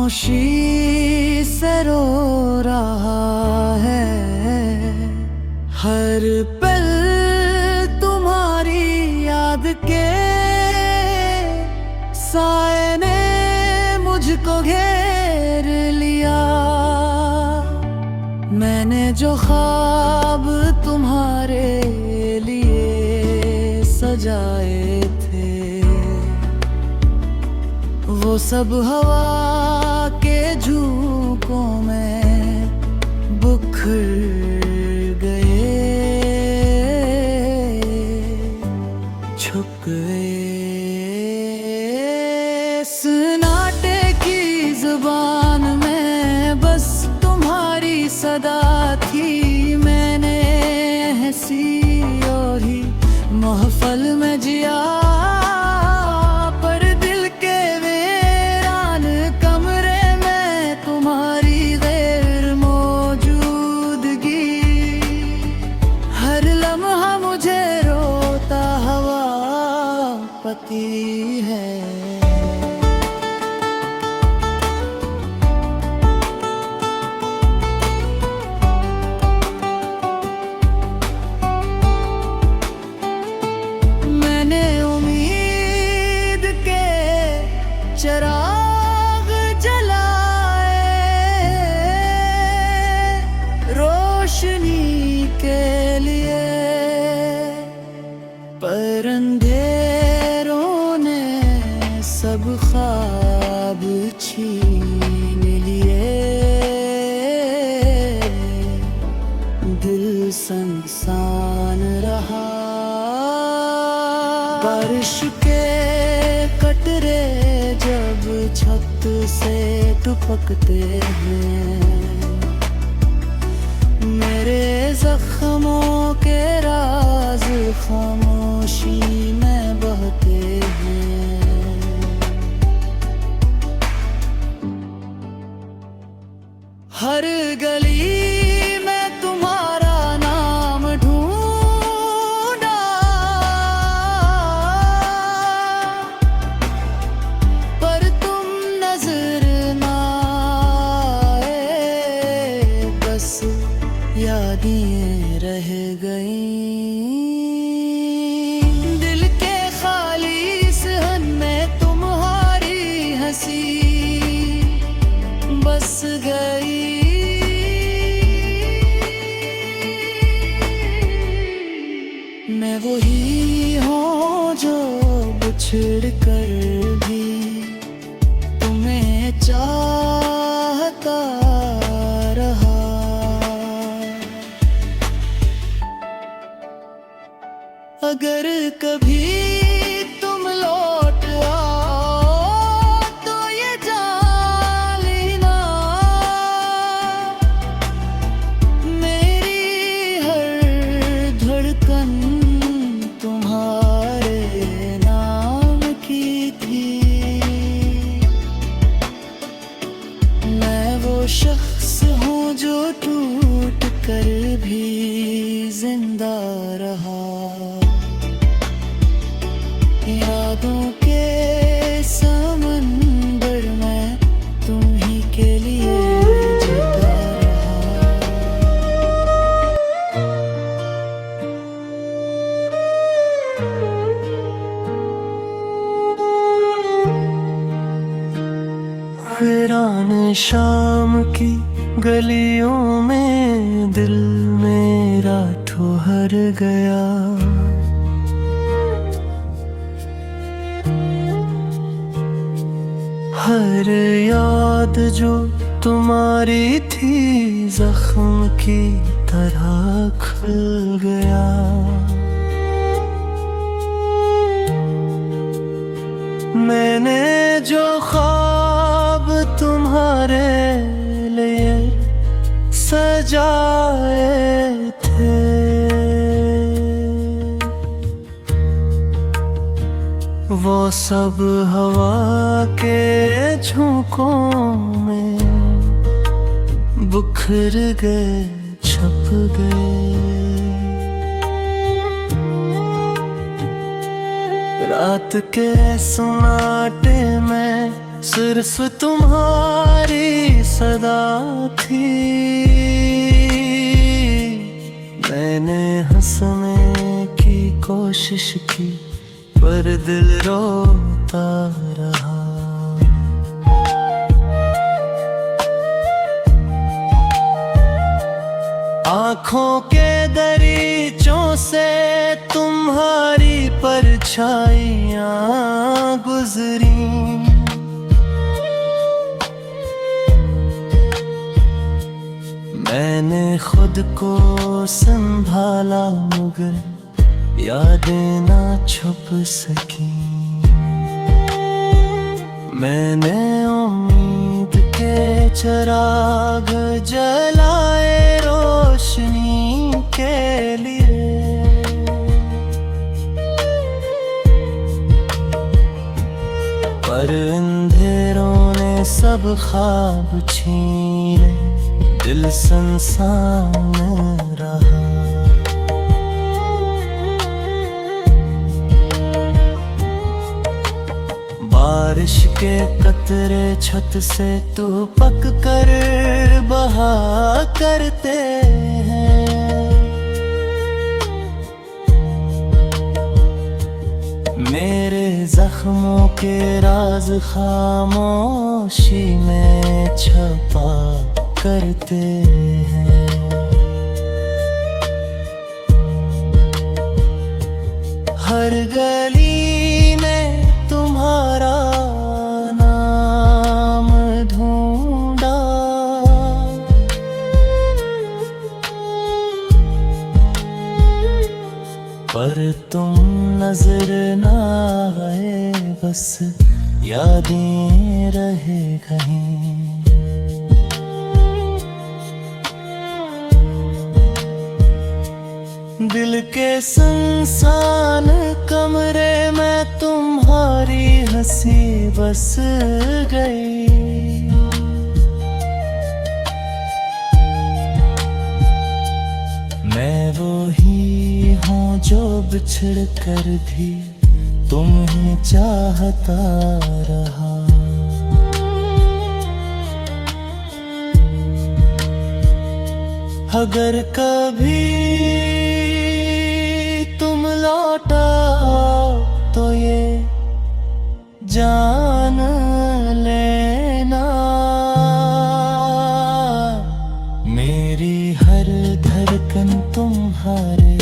खामोशी से रो रहा है। हर पल तुम्हारी याद के साए ने मुझको घेर लिया। मैंने जो ख्वाब तुम्हारे लिए सजाए थे, वो सब हवा के झोंकों में बिखर गए, छुप गए। सन्नाटे की जुबान में बस तुम्हारी सदा थी। मैंने हंसी और ही महफल में जिया, पर दिल के वीरान कमरे में तुम्हारी गैर मौजूदगी हर लम्हा मुझे रोता हुआ पति है। चिराग जलाए रोशनी के लिए, पर अंधेरों ने सब ख्वाब छीन लिए। दिल सुनसान रहा, बारिश के कटरे जब छत से टपकते हैं, मेरे जख्मों के राज खामोशी में बहते हैं। हर गली में तुम्हारा नाम ढूंढा, पर तुम नजर ना आए। बस यादें रह गईं दिल के खाली सहन में, तुम्हारी हंसी बस गई। मैं वही हूँ जो बिछड़ कर भी तुम्हें चाहता रहा। अगर कभी तुम लौट आओ तो ये जान लेना, मेरी हर धड़कन तुम्हारे नाम की थी। मैं वो शख्स हूँ जो टूट कर भी जिंदा रहा। यादों के समंदर में तुम ही के लिए जीता रहा। वीरान शाम की गलियों में दिल मेरा ठोहर गया। हर याद जो तुम्हारी थी जख्म की तरह खुल गया। मैंने जो ख्वाब तुम्हारे लिए सजाए थे, वो सब हवा के झोंकों में बिखर गए, छप गए। रात के सन्नाटे में सिर्फ तुम्हारी सदा थी। मैंने हंसने की कोशिश की पर दिल रोता रहा। आँखों के दरीचों से तुम्हारी परछाइयाँ गुजरी। मैंने खुद को संभाला मगर यादें ना छुप सकी। मैंने उम्मीद के चिराग जलाए रोशनी के लिए। पर अंधेरों ने सब ख्वाब छीने, दिल सुनसान रहा। बारिश के कतरे छत से तो पक कर बहा करते हैं। मेरे जख्मों के राज खामोशी में छुपा करते हैं। हर गली में तुम्हारा नाम ढूंढा, पर तुम नजर ना आए, बस यादें रहे कहीं। दिल के सुनसान कमरे में तुम्हारी हंसी बस गई। मैं वो ही हूँ जो बिछड़ कर भी तुम्हें चाहता रहा। अगर कभी तुम लौटा तो ये जान लेना, मेरी हर धड़कन तुम्हारे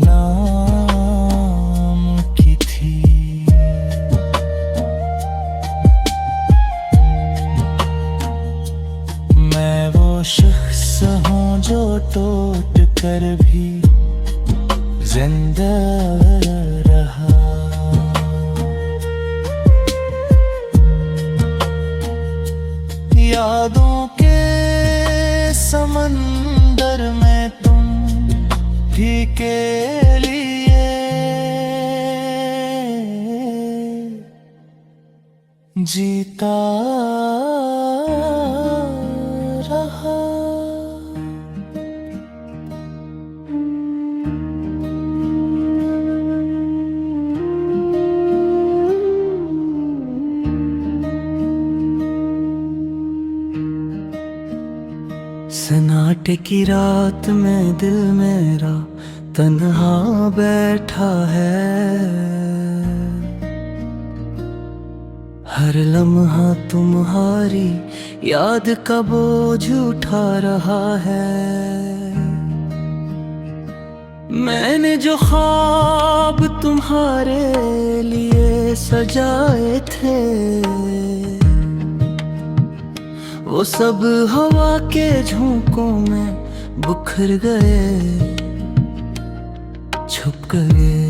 नाम की थी। मैं वो शख्स हूँ जो टूट कर भी जिंदा रहा। यादों के समंदर में तुम भी के लिए जीता रहा। सन्नाटे की रात में दिल मेरा तन्हा बैठा है। हर लम्हा तुम्हारी याद का बोझ उठा रहा है। मैंने जो ख्वाब तुम्हारे लिए सजाए थे वो सब हवा के झोंकों में बिखर गए, छुप गए।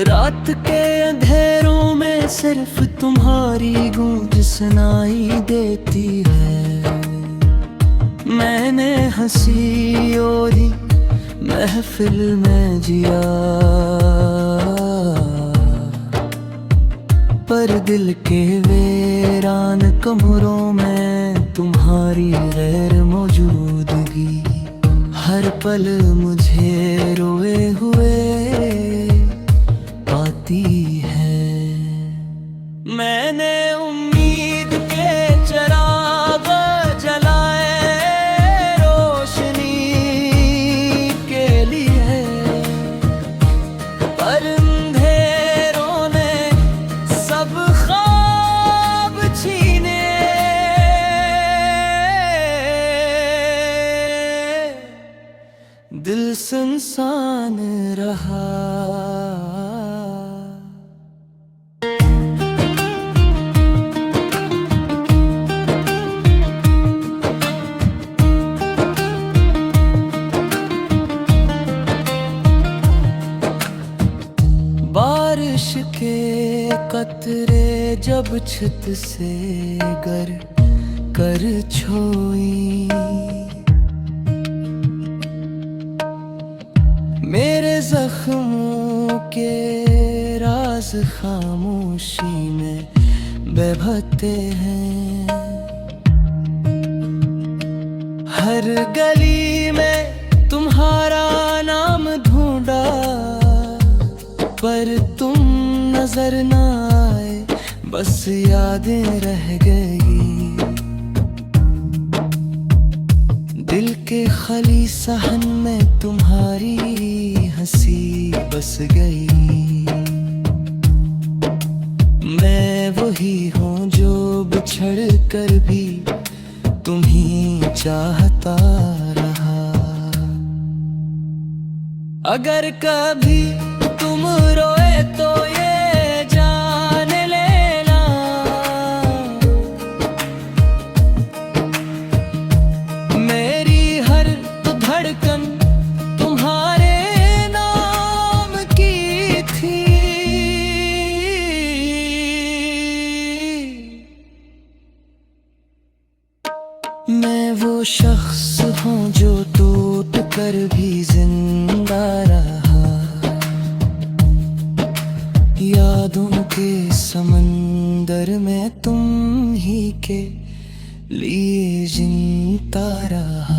रात के अंधेरों में सिर्फ तुम्हारी गूंज सुनाई देती है। मैंने हंसी ओढ़ी महफिल में जिया, पर दिल के वीरान कमरों में तुम्हारी गैर मौजूद पल मुझे रोए हुए पाती है। मैंने उम्मीद के चिराग जलाए रोशनी के लिए, पर अंधेरों ने सब ख्वाब छीने। दिल सुनसान रहा। बारिश के कतरे जब छत से गर कर छोई, मेरे जख्मों के राज खामोशी में बहते हैं। हर गली में तुम्हारा नाम ढूंढा, पर तुम नजर न आए, बस यादें रह गई। दिल के खाली सहन में तुम्हारी हंसी बस गई। मैं वही हूँ जो बिछड़ कर भी तुम्हीं चाहता रहा। अगर कभी तुम रोए तो ये जान लेना, मेरी हर धड़कन तुम्हारे नाम की थी। मैं वो शख्स हूँ जो टूट कर भी जिंदा रहा। यादों के समंदर में तुम ही के लिए जीता रहा।